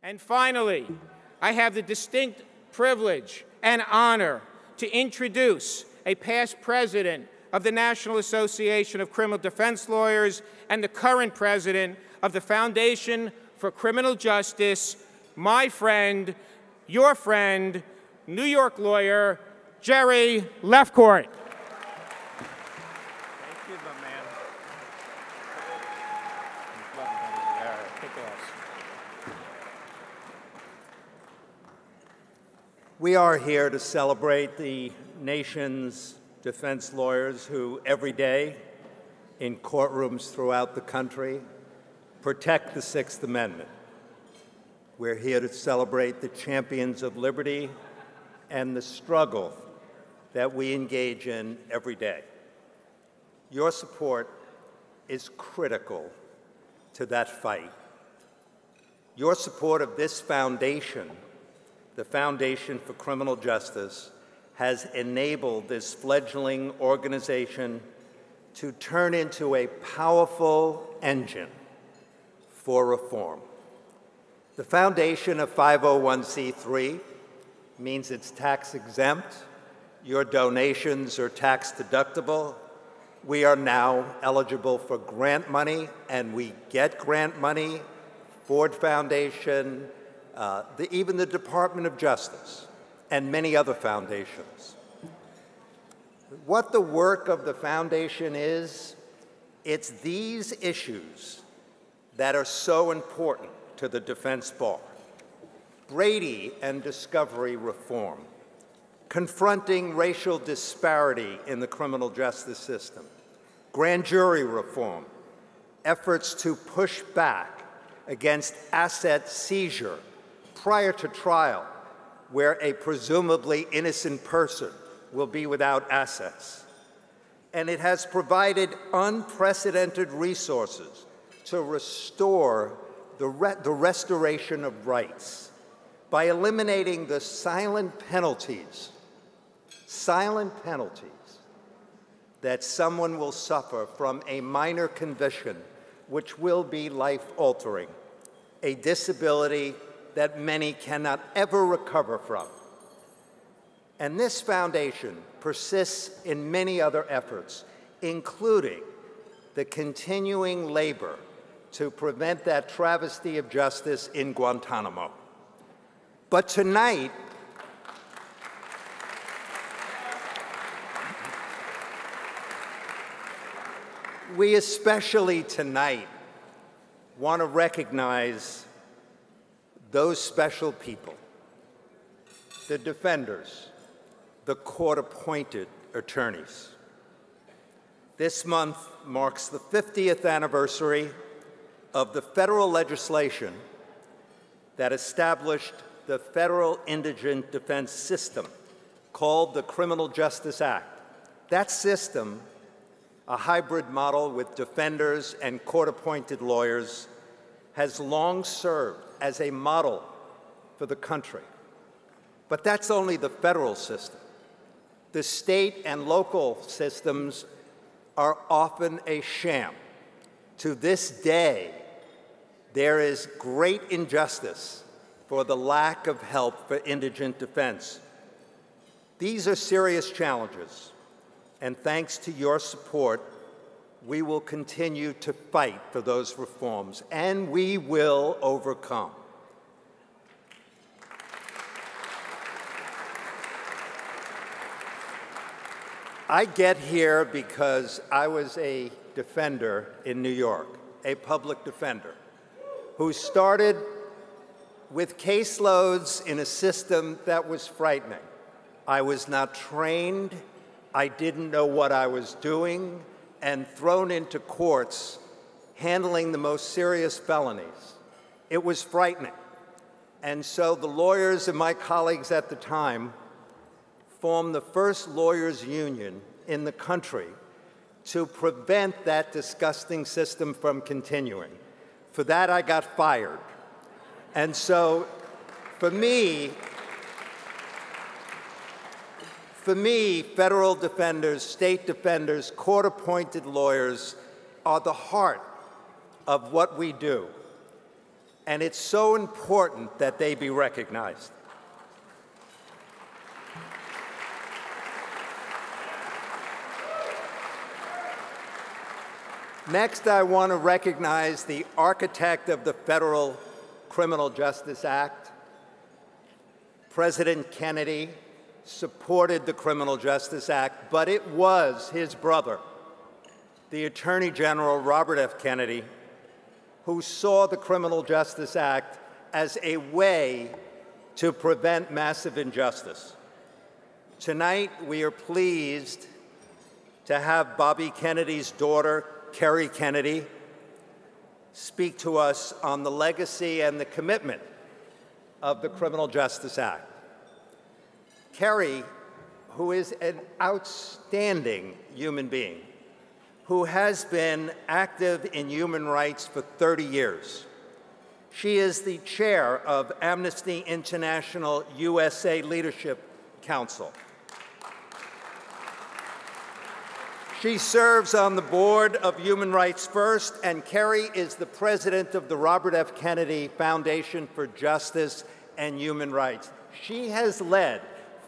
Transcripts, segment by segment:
And finally, I have the distinct privilege and honor to introduce a past president of the National Association of Criminal Defense Lawyers and the current president of the Foundation for Criminal Justice, my friend, your friend, New York lawyer, Gerald Lefcourt. Thank you, my man. We are here to celebrate the nation's defense lawyers who every day in courtrooms throughout the country protect the Sixth Amendment. We're here to celebrate the champions of liberty and the struggle that we engage in every day. Your support is critical to that fight. Your support of this foundation, the Foundation for Criminal Justice, has enabled this fledgling organization to turn into a powerful engine for reform. The foundation of 501c3 means it's tax exempt. Your donations are tax deductible. We are now eligible for grant money, and we get grant money, Ford Foundation, even the Department of Justice, and many other foundations. What the work of the foundation is, it's these issues that are so important to the defense bar. Brady and discovery reform, confronting racial disparity in the criminal justice system, grand jury reform, efforts to push back against asset seizure prior to trial, where a presumably innocent person will be without assets. And it has provided unprecedented resources to restore the restoration of rights by eliminating the silent penalties that someone will suffer from a minor conviction, which will be life-altering, a disability that many cannot ever recover from. And this foundation persists in many other efforts, including the continuing labor to prevent that travesty of justice in Guantanamo. But tonight, we especially tonight want to recognize those special people, the defenders, the court-appointed attorneys. This month marks the 50th anniversary of the federal legislation that established the federal indigent defense system called the Criminal Justice Act. That system, a hybrid model with defenders and court-appointed lawyers, has long served as a model for the country. But that's only the federal system. The state and local systems are often a sham. To this day, there is great injustice for the lack of help for indigent defense. These are serious challenges, and thanks to your support, we will continue to fight for those reforms, and we will overcome. I get here because I was a defender in New York, a public defender, who started with caseloads in a system that was frightening. I was not trained, I didn't know what I was doing, and thrown into courts handling the most serious felonies. It was frightening. And so the lawyers and my colleagues at the time formed the first lawyers' union in the country to prevent that disgusting system from continuing. For that, I got fired. And so, for me, federal defenders, state defenders, court-appointed lawyers are the heart of what we do. and it's so important that they be recognized. Next, I want to recognize the architect of the Federal Criminal Justice Act. President Kennedy supported the Criminal Justice Act, but it was his brother, the Attorney General Robert F. Kennedy, who saw the Criminal Justice Act as a way to prevent massive injustice. Tonight, we are pleased to have Bobby Kennedy's daughter, Kerry Kennedy, speak to us on the legacy and the commitment of the Criminal Justice Act. Kerry, who is an outstanding human being, who has been active in human rights for 30 years. She is the chair of Amnesty International USA Leadership Council. She serves on the board of Human Rights First, and Kerry is the president of the Robert F. Kennedy Foundation for Justice and Human Rights. She has led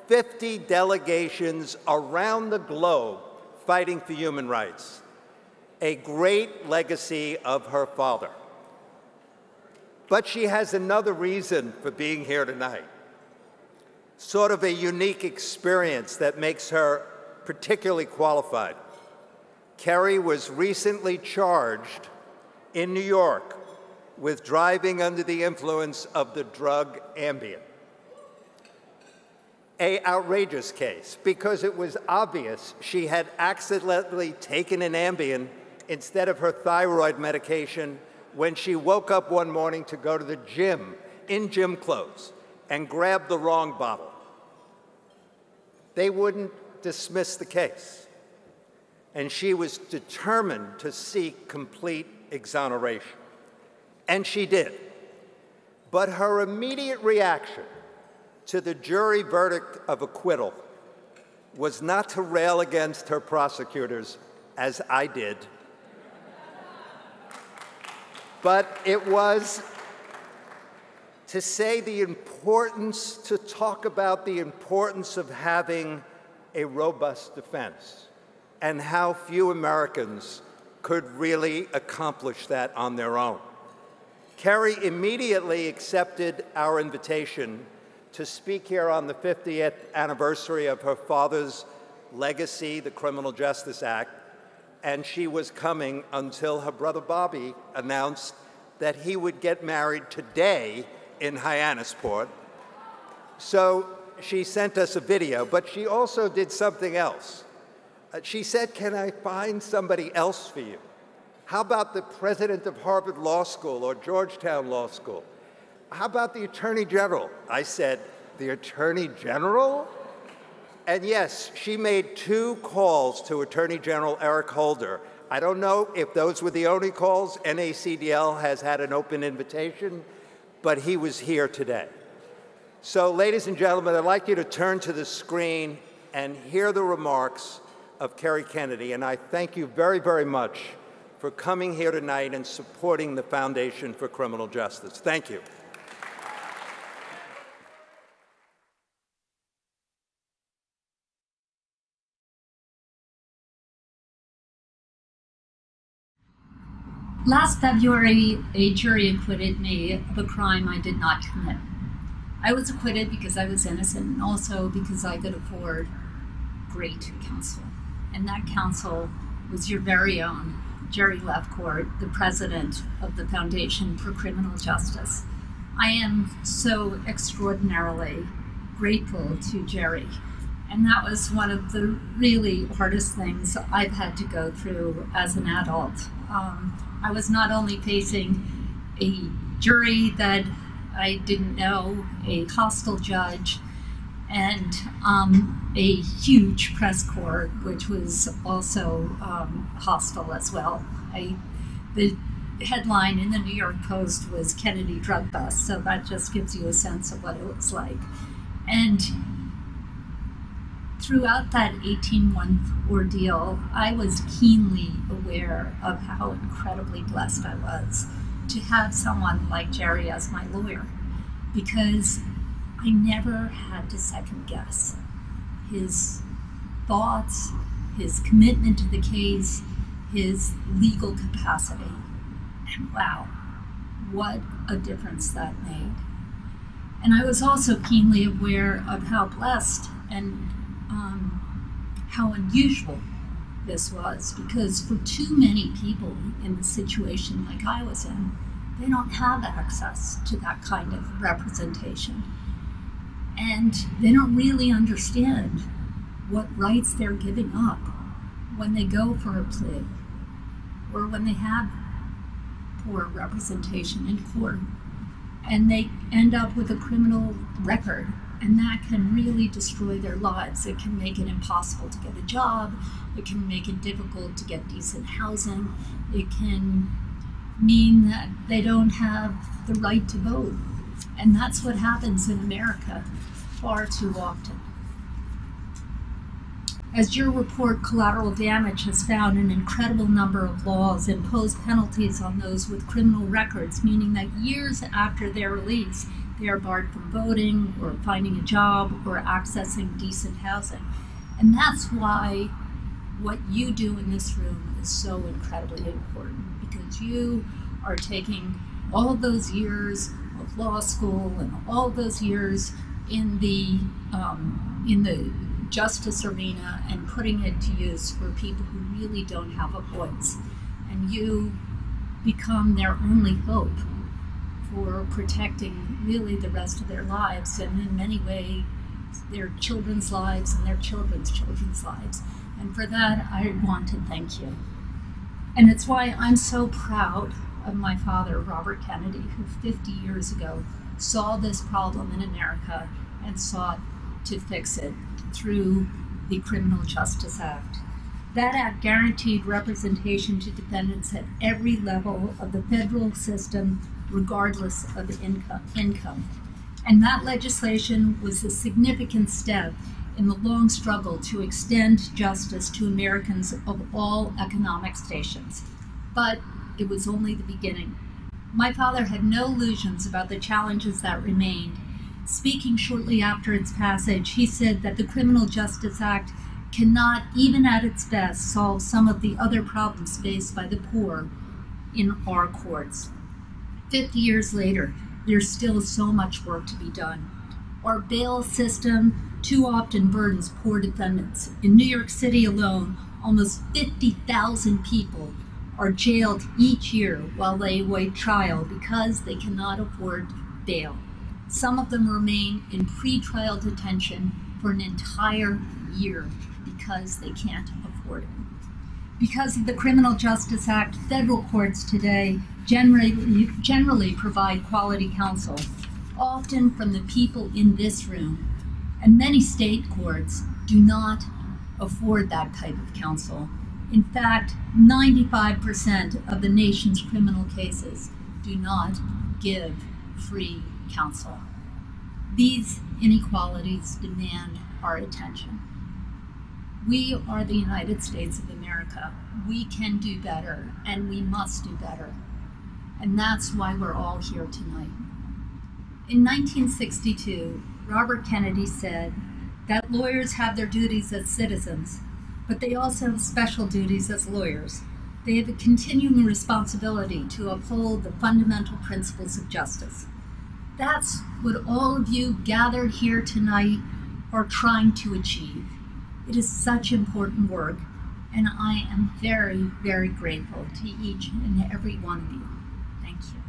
50 delegations around the globe fighting for human rights, a great legacy of her father. But she has another reason for being here tonight, sort of a unique experience that makes her particularly qualified. Kerry was recently charged in New York with driving under the influence of the drug Ambien. An outrageous case, because it was obvious she had accidentally taken an Ambien instead of her thyroid medication when she woke up one morning to go to the gym in gym clothes and grabbed the wrong bottle. They wouldn't dismiss the case, and she was determined to seek complete exoneration. And she did. But her immediate reaction to the jury verdict of acquittal was not to rail against her prosecutors, as I did, but it was to say to talk about the importance of having a robust defense and how few Americans could really accomplish that on their own. Kerry immediately accepted our invitation to speak here on the 50th anniversary of her father's legacy, the Criminal Justice Act, and she was coming until her brother Bobby announced that he would get married today in Hyannisport. So she sent us a video, but she also did something else. She said, "Can I find somebody else for you? How about the president of Harvard Law School or Georgetown Law School? How about the Attorney General?" I said, "The Attorney General?" And yes, she made 2 calls to Attorney General Eric Holder. I don't know if those were the only calls. NACDL has had an open invitation, but he was here today. So, ladies and gentlemen, I'd like you to turn to the screen and hear the remarks of Kerry Kennedy. And I thank you very, very much for coming here tonight and supporting the Foundation for Criminal Justice. Thank you. Last February, a jury acquitted me of a crime I did not commit. I was acquitted because I was innocent and also because I could afford great counsel. And that counsel was your very own Gerald Lefcourt, the president of the Foundation for Criminal Justice. I am so extraordinarily grateful to Jerry. And that was one of the really hardest things I've had to go through as an adult. I was not only facing a jury that I didn't know, a hostile judge, and a huge press corps, which was also hostile as well. The headline in the New York Post was "Kennedy Drug Bust," so that just gives you a sense of what it was like. And throughout that 18-month ordeal, I was keenly aware of how incredibly blessed I was. to have someone like Jerry as my lawyer, because I never had to second guess his thoughts, his commitment to the case, his legal capacity. And wow, what a difference that made. And I was also keenly aware of how blessed and how unusual this was, because for too many people in the situation like I was in, they don't have access to that kind of representation. And they don't really understand what rights they're giving up when they go for a plea or when they have poor representation in court and they end up with a criminal record, and that can really destroy their lives. It can make it impossible to get a job. It can make it difficult to get decent housing. It can mean that they don't have the right to vote. And that's what happens in America far too often. As your report, Collateral Damage, has found an incredible number of laws impose penalties on those with criminal records, meaning that years after their release, they are barred from voting or finding a job or accessing decent housing. And that's why what you do in this room is so incredibly important, because you are taking all of those years of law school and all of those years in the justice arena and putting it to use for people who really don't have a voice. And you become their only hope for protecting really the rest of their lives, and in many ways their children's lives and their children's children's lives. And for that, I want to thank you. And it's why I'm so proud of my father, Robert Kennedy, who 50 years ago saw this problem in America and sought to fix it through the Criminal Justice Act. That act guaranteed representation to defendants at every level of the federal system, regardless of income. And that legislation was a significant step in the long struggle to extend justice to Americans of all economic stations. But it was only the beginning. My father had no illusions about the challenges that remained. Speaking shortly after its passage, he said that the Criminal Justice Act cannot, even at its best, solve some of the other problems faced by the poor in our courts. 50 years later, there's still so much work to be done. Our bail system too often burdens poor defendants. In New York City alone, almost 50,000 people are jailed each year while they await trial because they cannot afford bail. Some of them remain in pretrial detention for an entire year because they can't afford it. Because of the Criminal Justice Act, federal courts today generally provide quality counsel, often from the people in this room, and many state courts do not afford that type of counsel. In fact, 95% of the nation's criminal cases do not give free counsel. These inequalities demand our attention. We are the United States of America. We can do better, and we must do better. And that's why we're all here tonight. In 1962, Robert Kennedy said that lawyers have their duties as citizens, but they also have special duties as lawyers. They have a continuing responsibility to uphold the fundamental principles of justice. That's what all of you gathered here tonight are trying to achieve. It is such important work, and I am very, very grateful to each and every one of you. Thank you.